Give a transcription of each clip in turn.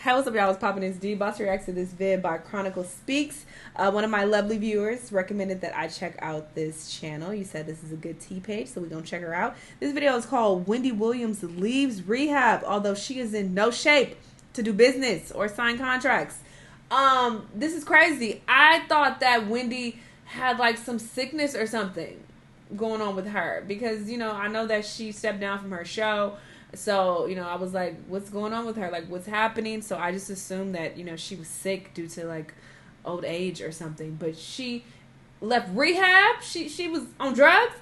Hey, what's up, y'all? What's poppin'? It's D. Boss reacts to this vid by Chronicle Speaks. One of my lovely viewers recommended that I check out this channel. You said this is a good tea page, so we're gonna check her out. This video is called Wendy Williams Leaves Rehab, although she is in no shape to do business or sign contracts. This is crazy. I thought that Wendy had like some sickness or something going on with her because, I know that she stepped down from her show. So, I was like, what's going on with her? Like, what's happening? So I just assumed that, she was sick due to, like, old age or something. But she left rehab? She was on drugs?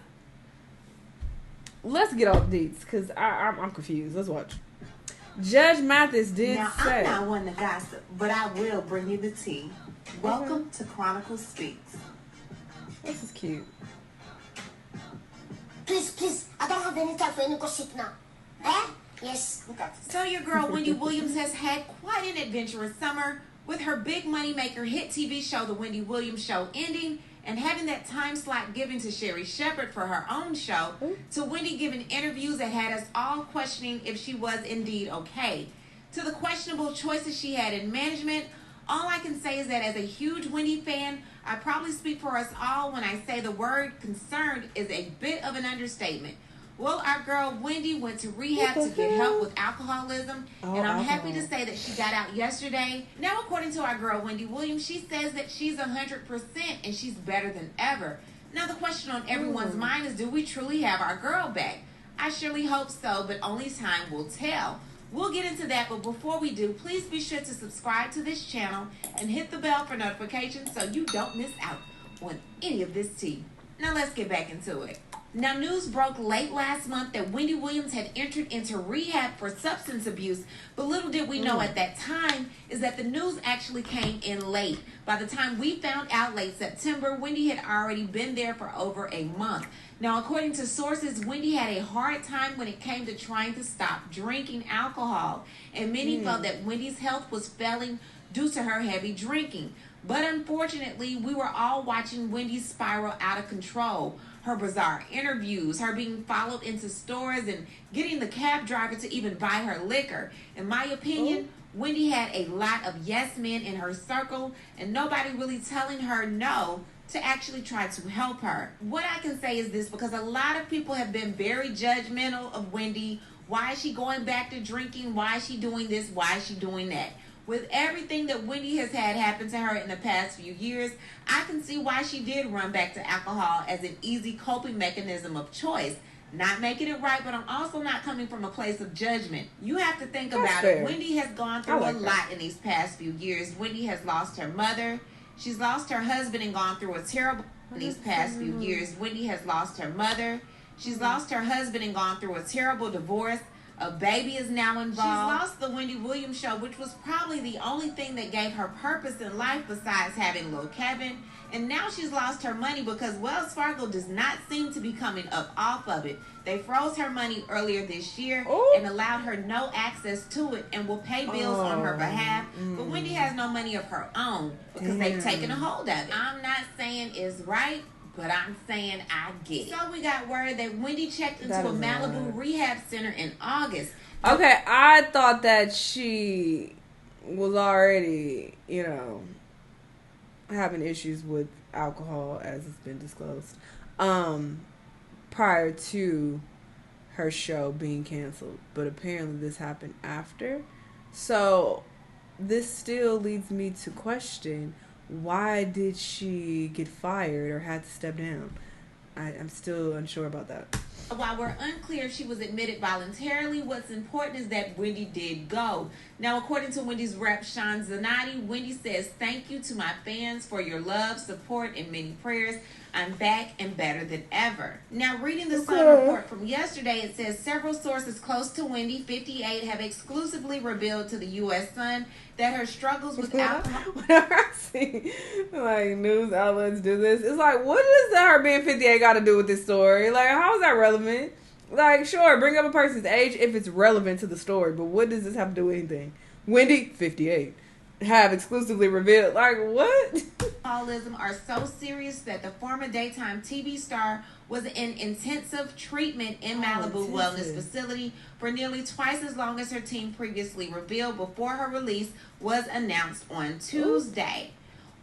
Let's get off deets, because I'm confused. Let's watch. Judge Mathis did now, say... I'm not one to gossip, but I will bring you the tea. Welcome to Chronicle Speaks. This is cute. Please, I don't have any time for any gossip now. Eh? Yes, we got this. So your girl Wendy Williams has had quite an adventurous summer with her big moneymaker hit TV show, The Wendy Williams Show, ending and having that time slot given to Sherri Shepherd for her own show, to Wendy giving interviews that had us all questioning if she was indeed okay, to the questionable choices she had in management. All I can say is that as a huge Wendy fan, I probably speak for us all when I say the word concerned is a bit of an understatement. Well, our girl Wendy went to rehab to get help with alcoholism, and I'm happy to say that she got out yesterday. Now, according to our girl Wendy Williams, she says that she's 100% and she's better than ever. Now, the question on everyone's mind is, do we truly have our girl back? I surely hope so, but only time will tell. We'll get into that, but before we do, please be sure to subscribe to this channel and hit the bell for notifications so you don't miss out on any of this tea. Now, let's get back into it. Now, news broke late last month that Wendy Williams had entered into rehab for substance abuse, but little did we know at that time is that the news actually came in late. By the time we found out late September, Wendy had already been there for over a month. Now, according to sources, Wendy had a hard time when it came to trying to stop drinking alcohol, and many felt that Wendy's health was failing due to her heavy drinking. But unfortunately, we were all watching Wendy spiral out of control. Her bizarre interviews, her being followed into stores, and getting the cab driver to even buy her liquor. In my opinion, Wendy had a lot of yes men in her circle, and nobody really telling her no to actually try to help her. What I can say is this, because a lot of people have been very judgmental of Wendy. Why is she going back to drinking? Why is she doing this? Why is she doing that? With everything that Wendy has had happen to her in the past few years, I can see why she did run back to alcohol as an easy coping mechanism of choice. Not making it right, but I'm also not coming from a place of judgment. You have to think about it. Wendy has gone through a lot in these past few years. Wendy has lost her mother. She's lost her husband and gone through a terrible in these past few years. Wendy has lost her mother. She's lost her husband and gone through a terrible divorce. A baby is now involved. She's lost the Wendy Williams Show, which was probably the only thing that gave her purpose in life besides having little Kevin. And now she's lost her money because Wells Fargo does not seem to be coming up off of it. They froze her money earlier this year and allowed her no access to it and will pay bills on her behalf. But Wendy has no money of her own because they've taken a hold of it. I'm not saying it's right, but I'm saying I get it. So we got word that Wendy checked into a Malibu rehab center in August. Okay, I thought that she was already, having issues with alcohol, as it's been disclosed, prior to her show being canceled. But apparently this happened after. So this still leads me to question, why did she get fired or had to step down? I'm still unsure about that. While we're unclear if she was admitted voluntarily, what's important is that Wendy did go. Now, according to Wendy's rep, Sean Zanotti, Wendy says, "Thank you to my fans for your love, support, and many prayers. I'm back and better than ever." Now, reading the Sun report from yesterday, it says several sources close to Wendy, 58, have exclusively revealed to the U.S. Sun that her struggles with alcohol... Whenever I see, news outlets do this, it's like, what does her being 58 got to do with this story? Like, how is that relevant? Like, sure, bring up a person's age if it's relevant to the story, but what does this have to do with anything? Wendy, 58. Have exclusively revealed, like, what? Alcoholism are so serious that the former daytime TV star was in intensive treatment in Malibu Wellness Facility for nearly twice as long as her team previously revealed before her release was announced on Tuesday.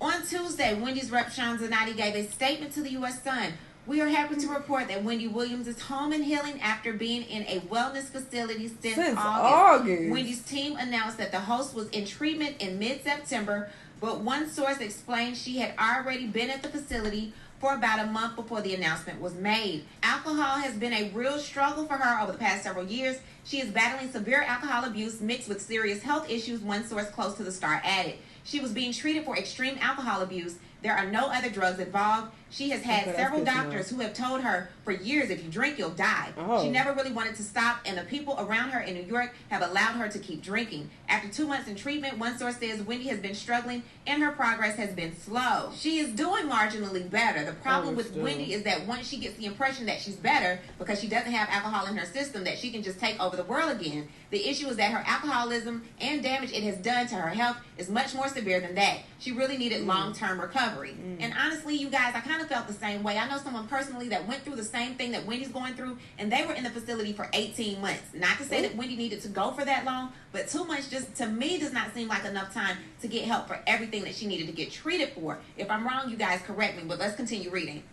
On Tuesday, Wendy's rep Sean Zanotti gave a statement to the U.S. Sun. We are happy to report that Wendy Williams is home and healing after being in a wellness facility since August. Wendy's team announced that the host was in treatment in mid-September, but one source explained she had already been at the facility for about a month before the announcement was made. Alcohol has been a real struggle for her over the past several years. She is battling severe alcohol abuse mixed with serious health issues, one source close to the star added. She was being treated for extreme alcohol abuse. There are no other drugs involved. She has had several doctors who have told her for years, if you drink, you'll die. She never really wanted to stop, and the people around her in New York have allowed her to keep drinking. After 2 months in treatment, one source says Wendy has been struggling and her progress has been slow. She is doing marginally better. The problem with Wendy is that once she gets the impression that she's better because she doesn't have alcohol in her system, that she can just take over the world again. The issue is that her alcoholism and damage it has done to her health is much more severe than that. She really needed long-term recovery. And honestly, you guys, I kind of felt the same way. I know someone personally that went through the same thing that Wendy's going through, and they were in the facility for 18 months. Not to say that Wendy needed to go for that long, but 2 months just, to me, does not seem like enough time to get help for everything that she needed to get treated for. If I'm wrong, you guys correct me, but let's continue reading.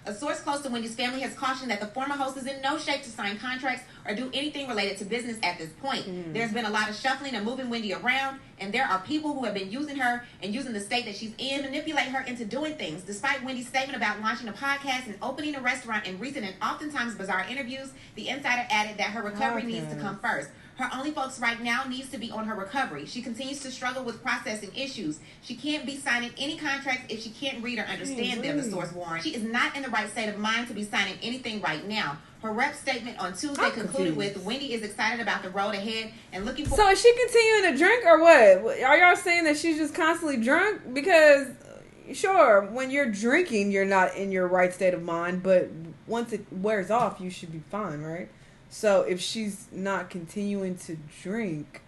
A source close to Wendy's family has cautioned that the former host is in no shape to sign contracts or do anything related to business at this point. There's been a lot of shuffling and moving Wendy around, and there are people who have been using her and using the state that she's in to manipulate her into doing things. Despite Wendy's statement about launching a podcast and opening a restaurant in recent and oftentimes bizarre interviews, the insider added that her recovery needs to come first. Her only focus right now needs to be on her recovery. She continues to struggle with processing issues. She can't be signing any contracts if she can't read or understand them, the source warned. She is not in the right state of mind to be signing anything right now. Her rep statement on Tuesday concluded with, Wendy is excited about the road ahead and looking for... So is she continuing to drink or what? Are y'all saying that she's just constantly drunk? Because, sure, when you're drinking, you're not in your right state of mind, but once it wears off, you should be fine, right? So if she's not continuing to drink,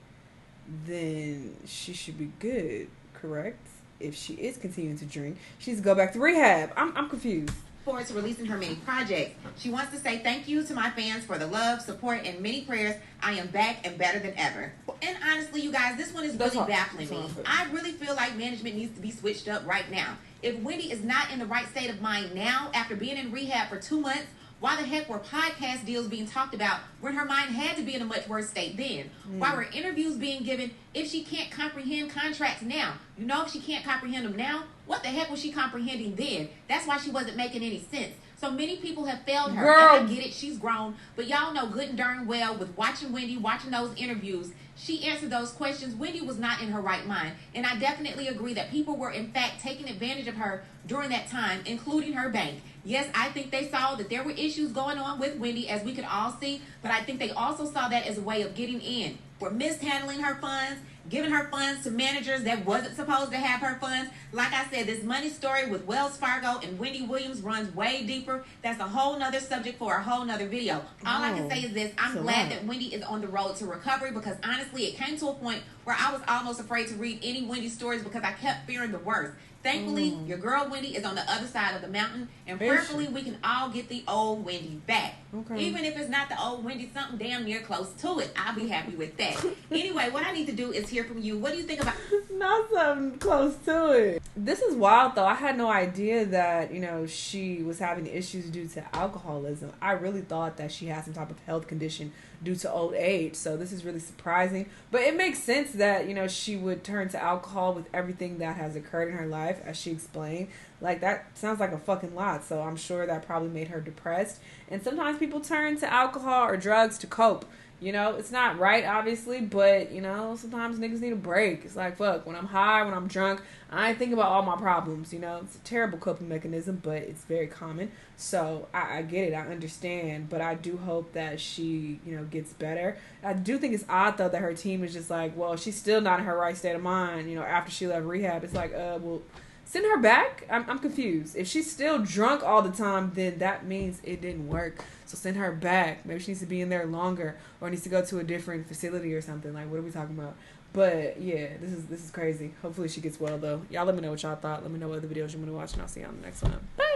then she should be good, correct? If she is continuing to drink, she needs to go back to rehab. I'm confused. Forward to releasing her many projects. She wants to say thank you to my fans for the love, support, and many prayers. I am back and better than ever. And honestly, you guys, this one is really baffling me. I really feel like management needs to be switched up right now. If Wendy is not in the right state of mind now, after being in rehab for 2 months, why the heck were podcast deals being talked about when her mind had to be in a much worse state then? Why were interviews being given if she can't comprehend contracts now? You know, if she can't comprehend them now, what the heck was she comprehending then? That's why she wasn't making any sense. So many people have failed her. And I get it, she's grown. But y'all know good and darn well with watching Wendy, watching those interviews, she answered those questions. Wendy was not in her right mind. And I definitely agree that people were, in fact, taking advantage of her during that time, including her bank. Yes, I think they saw that there were issues going on with Wendy, as we could all see. But I think they also saw that as a way of getting in. For mishandling her funds, giving her funds to managers that wasn't supposed to have her funds. Like I said, this money story with Wells Fargo and Wendy Williams runs way deeper. That's a whole nother subject for a whole nother video. All I can say is this. I'm glad that Wendy is on the road to recovery, because honestly, it came to a point where I was almost afraid to read any Wendy stories because I kept fearing the worst. Thankfully, your girl Wendy is on the other side of the mountain, and prayerfully we can all get the old Wendy back. Even if it's not the old Wendy, something damn near close to it. I'll be happy with that. Anyway, what I need to do is hear from you. What do you think about... Not something close to it. This is wild, though. I had no idea that, you know, she was having issues due to alcoholism. I really thought that she had some type of health condition due to old age. So this is really surprising. But it makes sense that, you know, she would turn to alcohol with everything that has occurred in her life, as she explained. Like, that sounds like a fucking lot. So I'm sure that probably made her depressed. And sometimes people turn to alcohol or drugs to cope. You know, it's not right, obviously, but, you know, sometimes niggas need a break. It's like, fuck, when I'm high, when I'm drunk, I ain't thinking about all my problems, you know. It's a terrible coping mechanism, but it's very common. So I get it, I understand, but I do hope that she, you know, gets better. I do think it's odd, though, that her team is just like, well, she's still not in her right state of mind, you know, after she left rehab. It's like, well, send her back? I'm confused. If she's still drunk all the time, then that means it didn't work. So send her back. Maybe she needs to be in there longer, or needs to go to a different facility or something. Like, what are we talking about? But yeah, this is crazy. Hopefully she gets well, though. Y'all let me know what y'all thought. Let me know what other videos you want to watch, and I'll see you on the next one. Bye.